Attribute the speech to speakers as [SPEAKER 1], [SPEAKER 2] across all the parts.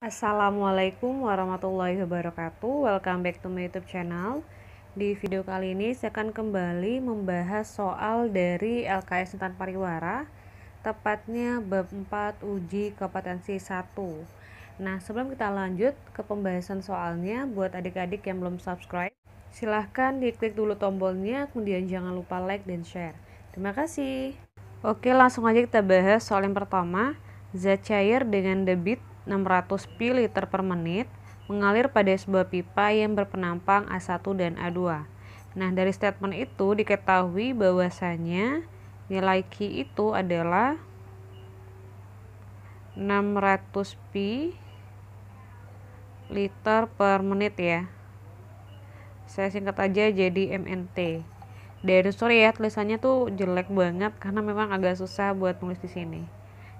[SPEAKER 1] Assalamualaikum warahmatullahi wabarakatuh. Welcome back to my YouTube channel. Di video kali ini saya akan kembali membahas soal dari LKS Intan Pariwara, tepatnya bab 4 uji kompetensi 1. Nah, sebelum kita lanjut ke pembahasan soalnya, buat adik-adik yang belum subscribe, silahkan diklik dulu tombolnya, kemudian jangan lupa like dan share. Terima kasih. Oke, langsung aja kita bahas soal yang pertama. Zat cair dengan debit 600 pl per menit mengalir pada sebuah pipa yang berpenampang A1 dan A2. Nah, dari statement itu diketahui bahwasanya nilai Q itu adalah 600 pi liter per menit ya. Saya singkat aja jadi MNT. Dan sorry ya, tulisannya tuh jelek banget karena memang agak susah buat nulis di sini.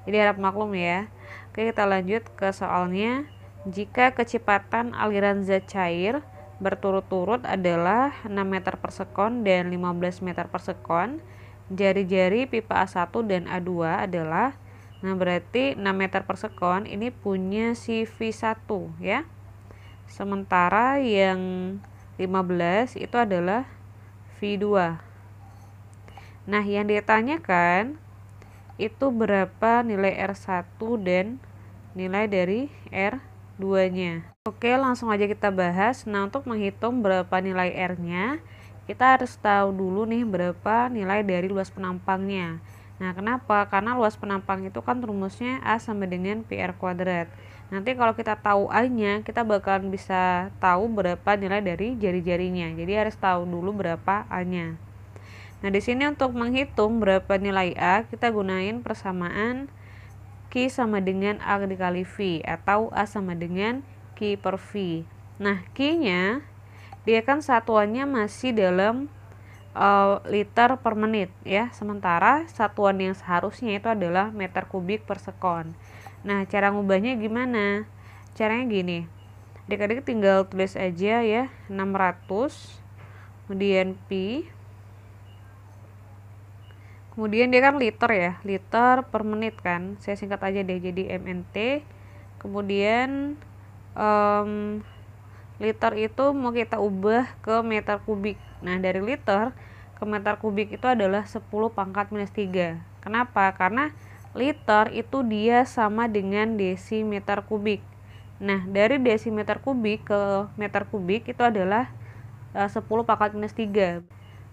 [SPEAKER 1] Jadi harap maklum ya. Oke, kita lanjut ke soalnya. Jika kecepatan aliran zat cair berturut-turut adalah 6 meter per sekon dan 15 meter per sekon, jari-jari pipa A1 dan A2 adalah, nah berarti 6 meter per sekon ini punya si V1 ya. Sementara yang 15 itu adalah V2. Nah, yang ditanyakan itu berapa nilai R1 dan nilai dari R2-nya. Oke, langsung aja kita bahas. Nah, untuk menghitung berapa nilai R-nya, kita harus tahu dulu nih berapa nilai dari luas penampangnya. Nah, kenapa? Karena luas penampang itu kan rumusnya A sama dengan PR kuadrat. Nanti kalau kita tahu A-nya, kita bakalan bisa tahu berapa nilai dari jari-jarinya. Jadi harus tahu dulu berapa A-nya. Nah, di sini untuk menghitung berapa nilai A, kita gunain persamaan Q sama dengan A dikali V atau A sama dengan Q per V. Nah, Q-nya dia kan satuannya masih dalam liter per menit ya, sementara satuan yang seharusnya itu adalah meter kubik per sekon. Nah, cara ngubahnya gimana? Caranya gini. Adik-adik tinggal tulis aja ya, 600 kemudian pi, kemudian dia kan liter ya, liter per menit kan, saya singkat aja deh jadi MNT. Kemudian liter itu mau kita ubah ke meter kubik. Nah, dari liter ke meter kubik itu adalah 10 pangkat minus 3. Kenapa? Karena liter itu dia sama dengan desimeter kubik. Nah, dari desimeter kubik ke meter kubik itu adalah 10 pangkat minus 3.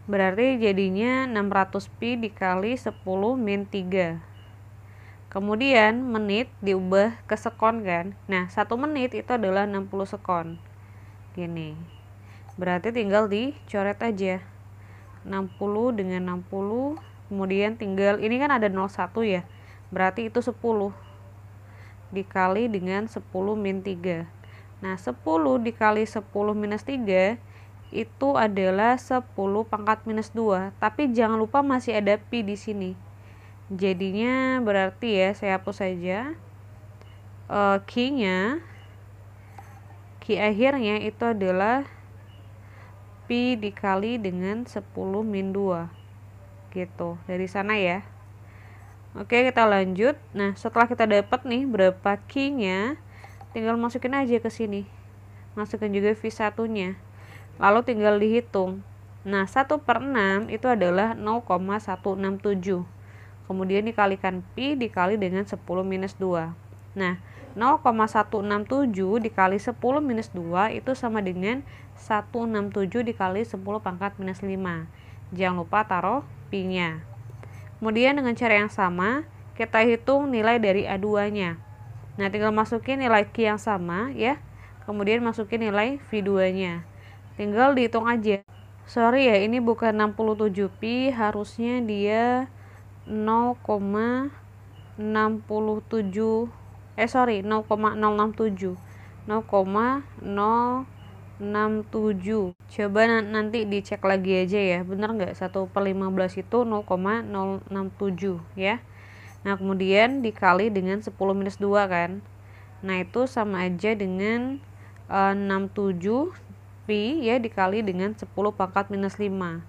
[SPEAKER 1] Berarti jadinya 600 pi dikali 10 min 3. Kemudian menit diubah ke sekon kan. Nah, 1 menit itu adalah 60 sekon. Gini. Berarti tinggal dicoret aja. 60 dengan 60. Kemudian tinggal, ini kan ada 01 ya. Berarti itu 10. Dikali dengan 10 min 3. Nah, 10 dikali 10 minus 3 itu adalah 10 pangkat minus 2, tapi jangan lupa masih ada pi di sini. Jadinya berarti ya, saya hapus saja. Q-nya, Q akhirnya itu adalah pi dikali dengan 10 min 2. Gitu, dari sana ya. Oke, kita lanjut. Nah, setelah kita dapat nih berapa Q-nya, tinggal masukin aja ke sini. Masukin juga V1-nya. Lalu tinggal dihitung. Nah, 1/6 itu adalah 0,167. Kemudian dikalikan pi dikali dengan 10 minus 2. Nah, 0,167 dikali 10 minus 2 itu sama dengan 167 dikali 10 pangkat minus 5. Jangan lupa taruh pi-nya. Kemudian dengan cara yang sama, kita hitung nilai dari A2-nya. Nah, tinggal masukin nilai Q yang sama ya. Kemudian masukin nilai V2-nya. Tinggal dihitung aja. Sorry ya, ini bukan 67 pi, harusnya dia 0,067. 0,067. 0,067. Coba nanti dicek lagi aja ya, bener nggak 1/15 itu 0,067 ya. Nah, kemudian dikali dengan 10 minus 2 kan. Nah, itu sama aja dengan 67 pi ya dikali dengan 10 pangkat minus 5.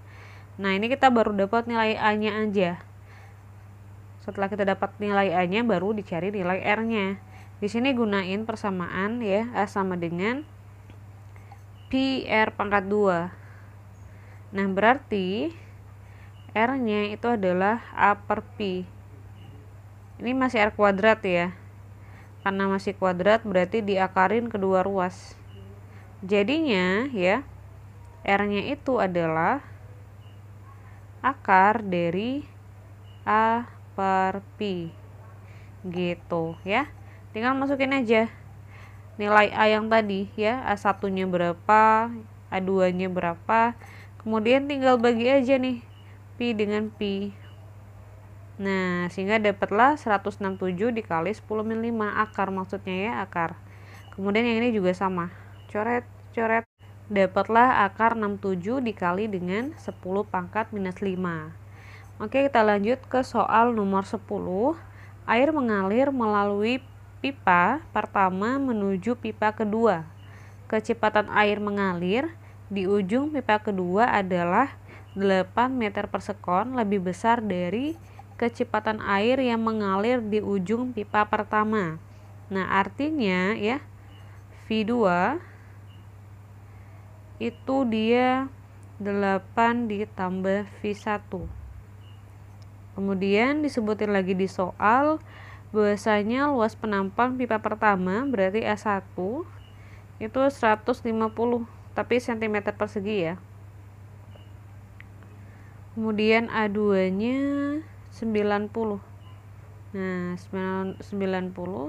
[SPEAKER 1] Nah, ini kita baru dapat nilai A-nya aja. Setelah kita dapat nilai A-nya, baru dicari nilai R-nya. Di sini gunain persamaan ya, A sama dengan pi R pangkat 2. Nah, berarti R-nya itu adalah A per pi. Ini masih R kuadrat ya. Karena masih kuadrat berarti diakarin kedua ruas. Jadinya ya, R-nya itu adalah akar dari A per pi. Gitu ya. Tinggal masukin aja nilai A yang tadi ya. A1-nya berapa, A2-nya berapa. Kemudian tinggal bagi aja nih pi dengan pi. Nah, sehingga dapatlah 167 dikali 10-5 akar, maksudnya ya, akar. Kemudian yang ini juga sama. Coret, coret. Dapatlah akar 67 dikali dengan 10 pangkat minus 5. Oke, kita lanjut ke soal nomor 10. Air mengalir melalui pipa pertama menuju pipa kedua. Kecepatan air mengalir di ujung pipa kedua adalah 8 meter per sekon, lebih besar dari kecepatan air yang mengalir di ujung pipa pertama. Nah, artinya ya, V2 itu dia 8 ditambah V1. Kemudian disebutin lagi di soal bahwasanya luas penampang pipa pertama berarti A1 itu 150 tapi cm persegi ya. Kemudian A2-nya 90. Nah, 90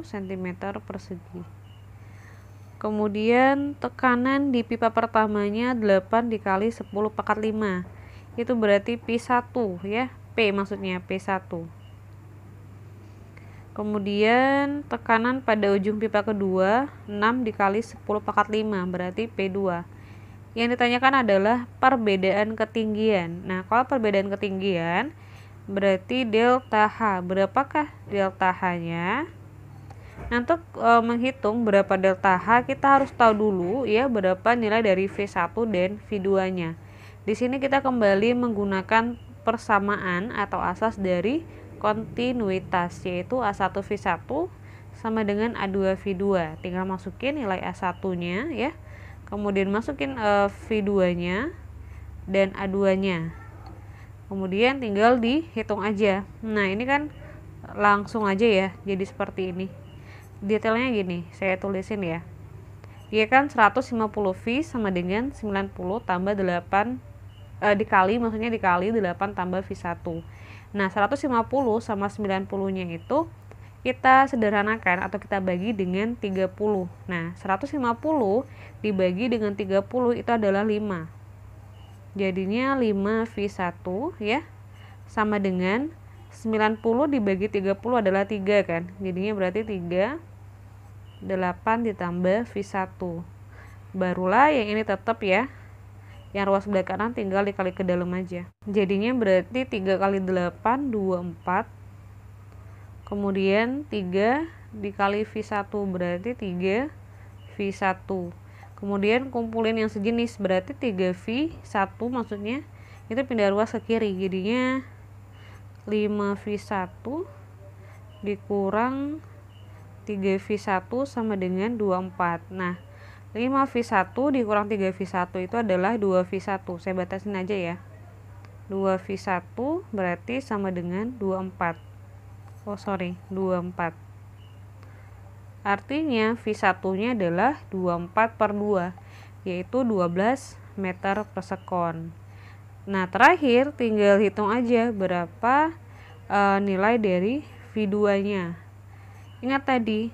[SPEAKER 1] cm persegi. Kemudian tekanan di pipa pertamanya 8 dikali 10 pangkat 5. Itu berarti P1 ya. P maksudnya P1. Kemudian tekanan pada ujung pipa kedua 6 dikali 10 pangkat 5 berarti P2. Yang ditanyakan adalah perbedaan ketinggian. Nah, kalau perbedaan ketinggian berarti delta H. Berapakah delta H-nya? Nah, untuk menghitung berapa delta H, kita harus tahu dulu ya berapa nilai dari V1 dan V2-nya. Di sini kita kembali menggunakan persamaan atau asas dari kontinuitas, yaitu A1 V1 sama dengan A2 V2. Tinggal masukin nilai A1-nya ya. Kemudian masukin V2-nya dan A2-nya. Kemudian tinggal dihitung aja. Nah, ini kan langsung aja ya, jadi seperti ini. Detailnya gini, saya tulisin ya. Dia kan 150 V sama dengan 90 tambah 8 dikali 8 tambah V1. Nah, 150 sama 90-nya itu kita sederhanakan atau kita bagi dengan 30. Nah, 150 dibagi dengan 30 itu adalah 5. Jadinya 5V1 ya sama dengan 90 dibagi 30 adalah 3 kan. Jadinya berarti 3 8 ditambah V1. Barulah yang ini tetap ya. Yang ruas sebelah kanan tinggal dikali ke dalam aja. Jadinya berarti 3 kali 8 24. Kemudian 3 dikali V1 berarti 3 V1. Kemudian kumpulin yang sejenis berarti 3V1 maksudnya itu pindah ruas ke kiri, jadinya 5V1 dikurang 3V1 sama dengan 24. Nah, 5V1 dikurang 3V1 itu adalah 2V1. Saya batasin aja ya. 2V1 berarti sama dengan 24. 24. Artinya V1-nya adalah 24 per 2, yaitu 12 meter per sekon. Nah, terakhir tinggal hitung aja berapa nilai dari V2-nya. Ingat tadi,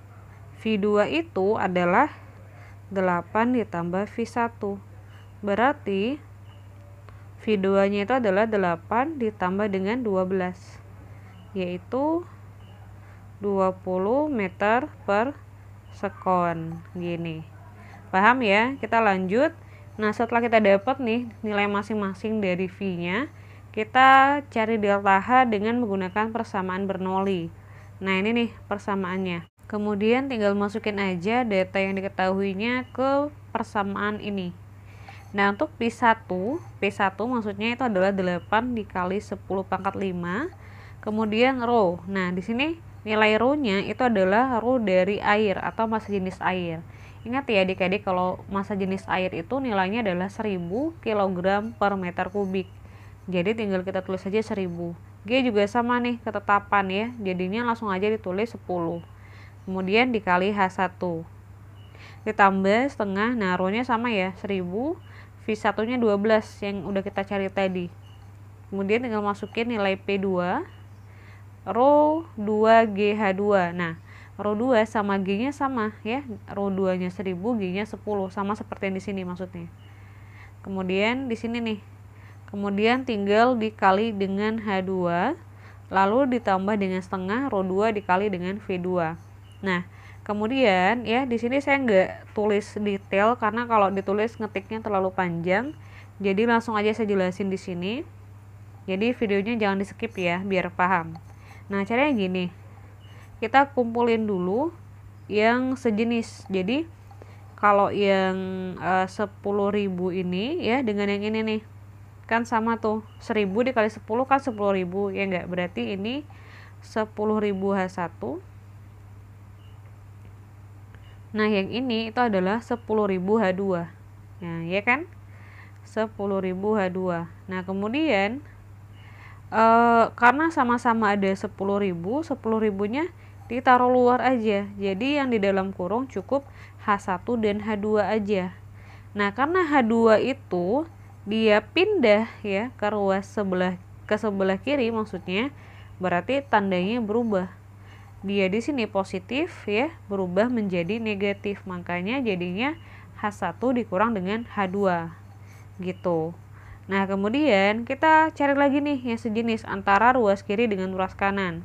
[SPEAKER 1] V2 itu adalah 8 ditambah V1. Berarti V2-nya itu adalah 8 ditambah dengan 12, yaitu 20 meter per sekon. Gini. Paham ya? Kita lanjut. Nah, setelah kita dapat nih nilai masing-masing dari V-nya, kita cari delta H dengan menggunakan persamaan Bernoulli. Nah, ini nih persamaannya. Kemudian tinggal masukin aja data yang diketahuinya ke persamaan ini. Nah, untuk P1 maksudnya itu adalah 8 dikali 10 pangkat 5. Kemudian rho. Nah, di sini nilai rho-nya itu adalah rho dari air atau massa jenis air. Ingat ya adik-adik, kalau massa jenis air itu nilainya adalah 1000 kg per meter kubik. Jadi tinggal kita tulis saja 1000. G juga sama nih ketetapan ya, jadinya langsung aja ditulis 10. Kemudian dikali H1. Ditambah setengah, nah rho-nya sama ya, 1000, V1-nya 12 yang udah kita cari tadi. Kemudian tinggal masukin nilai P2, rho 2GH2. Nah, rho 2 sama G-nya sama ya, rho 2-nya 1000, G-nya 10, sama seperti yang di sini maksudnya. Kemudian di sini nih, kemudian tinggal dikali dengan H2, lalu ditambah dengan setengah rho 2 dikali dengan V2. Nah, kemudian ya di sini saya nggak tulis detail karena kalau ditulis ngetiknya terlalu panjang. Jadi langsung aja saya jelasin di sini. Jadi videonya jangan di-skip ya biar paham. Nah, caranya gini. Kita kumpulin dulu yang sejenis. Jadi kalau yang 10.000 ini ya dengan yang ini nih, kan sama tuh, 1000 dikali 10 kan 10.000 ya enggak, berarti ini 10.000 H1. Nah yang ini itu adalah 10.000 H2. Nah ya kan, 10.000 H2. Nah kemudian karena sama-sama ada 10.000, 10.000-nya ditaruh luar aja. Jadi yang di dalam kurung cukup H1 dan H2 aja. Nah, karena H2 itu dia pindah ya ke ruas sebelah kiri maksudnya, berarti tandanya berubah. Dia di sini positif ya, berubah menjadi negatif. Makanya jadinya H1 dikurang dengan H2. Gitu. Nah, kemudian kita cari lagi nih yang sejenis antara ruas kiri dengan ruas kanan.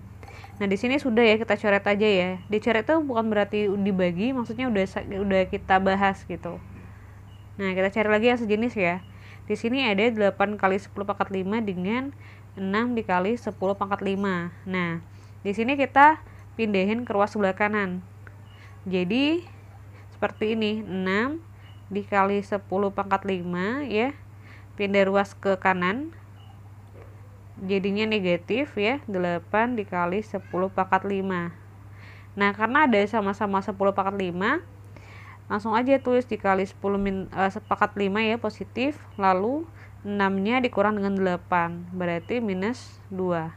[SPEAKER 1] Nah, di sini sudah ya, kita coret aja ya. Dicoret itu bukan berarti dibagi, maksudnya udah kita bahas gitu. Nah, kita cari lagi yang sejenis ya. Di sini ada 8 kali 10 pangkat 5 dengan 6 dikali 10 pangkat 5. Nah, di sini kita pindahin ke ruas sebelah kanan. Jadi, seperti ini, 6 dikali 10 pangkat 5 ya. Pindah ruas ke kanan. Jadinya negatif ya, 8 dikali 10 pangkat 5. Nah, karena ada sama-sama 10 pangkat 5, langsung aja tulis dikali 10 pangkat 5 ya, positif. Lalu 6-nya dikurang dengan 8, berarti minus 2.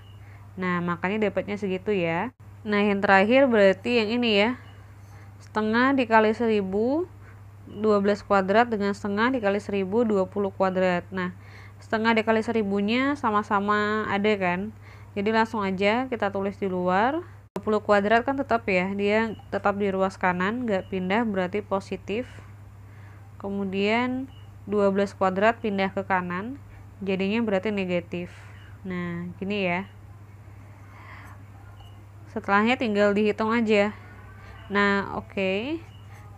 [SPEAKER 1] Nah, makanya dapatnya segitu ya. Nah, yang terakhir berarti yang ini ya, setengah dikali 1000, 12 kuadrat dengan setengah dikali 1000, 20 kuadrat. Nah, setengah dikali 1000-nya sama-sama ada kan, jadi langsung aja kita tulis di luar. 20 kuadrat kan tetap ya, dia tetap di ruas kanan, nggak pindah, berarti positif. Kemudian 12 kuadrat pindah ke kanan, jadinya berarti negatif. Nah gini ya, setelahnya tinggal dihitung aja. Nah oke.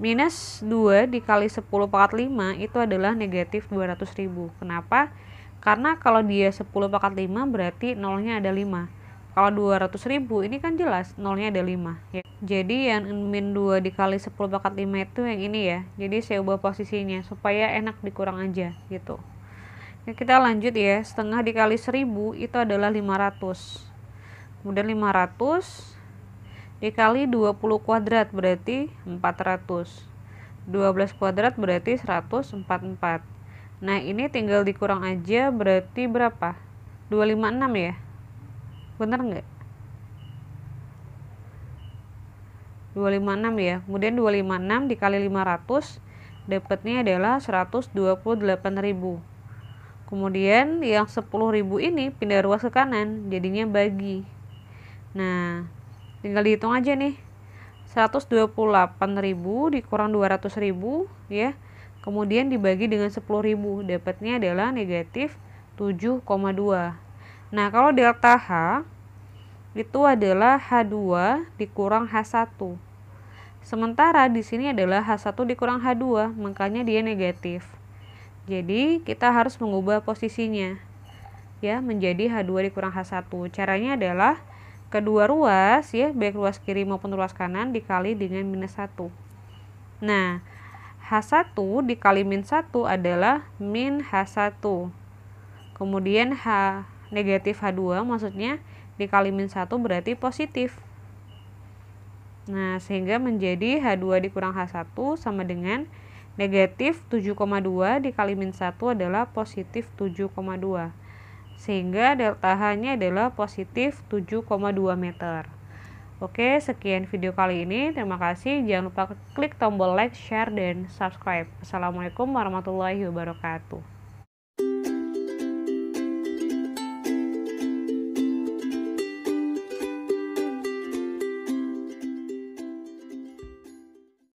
[SPEAKER 1] Minus 2 dikali 10 pangkat 5 itu adalah negatif 200.000. Kenapa? Karena kalau dia 10 pangkat 5 berarti nolnya ada 5. Kalau 200.000 ini kan jelas nolnya ada 5 ya. Jadi yang min 2 dikali 10 pangkat 5 itu yang ini ya. Jadi saya ubah posisinya supaya enak dikurang aja gitu. Nah, kita lanjut ya. Setengah dikali 1000 itu adalah 500. Kemudian 500 dikali 20 kuadrat berarti 400. 12 kuadrat berarti 144. Nah, ini tinggal dikurang aja, berarti berapa? 256 ya? Bener nggak? 256 ya. Kemudian 256 dikali 500 dapatnya adalah 128.000. Kemudian yang 10.000 ini pindah ruas ke kanan, jadinya bagi. Nah, tinggal dihitung aja nih. 128.000 dikurang 200.000 ya. Kemudian dibagi dengan 10.000, dapatnya adalah negatif 7,2. Nah, kalau delta H itu adalah H2 dikurang H1. Sementara di sini adalah H1 dikurang H2, makanya dia negatif. Jadi, kita harus mengubah posisinya ya menjadi H2 dikurang H1. Caranya adalah kedua ruas ya, baik ruas kiri maupun ruas kanan dikali dengan minus 1. Nah, H1 dikali min 1 adalah min H1. Kemudian negatif H2 maksudnya dikali min 1 berarti positif. Nah, sehingga menjadi H2 dikurang H1 sama dengan negatif 7,2 dikali min 1 adalah positif 7,2. Sehingga delta H-nya adalah positif 7,2 meter. Oke, sekian video kali ini. Terima kasih. Jangan lupa klik tombol like, share, dan subscribe. Assalamualaikum warahmatullahi wabarakatuh.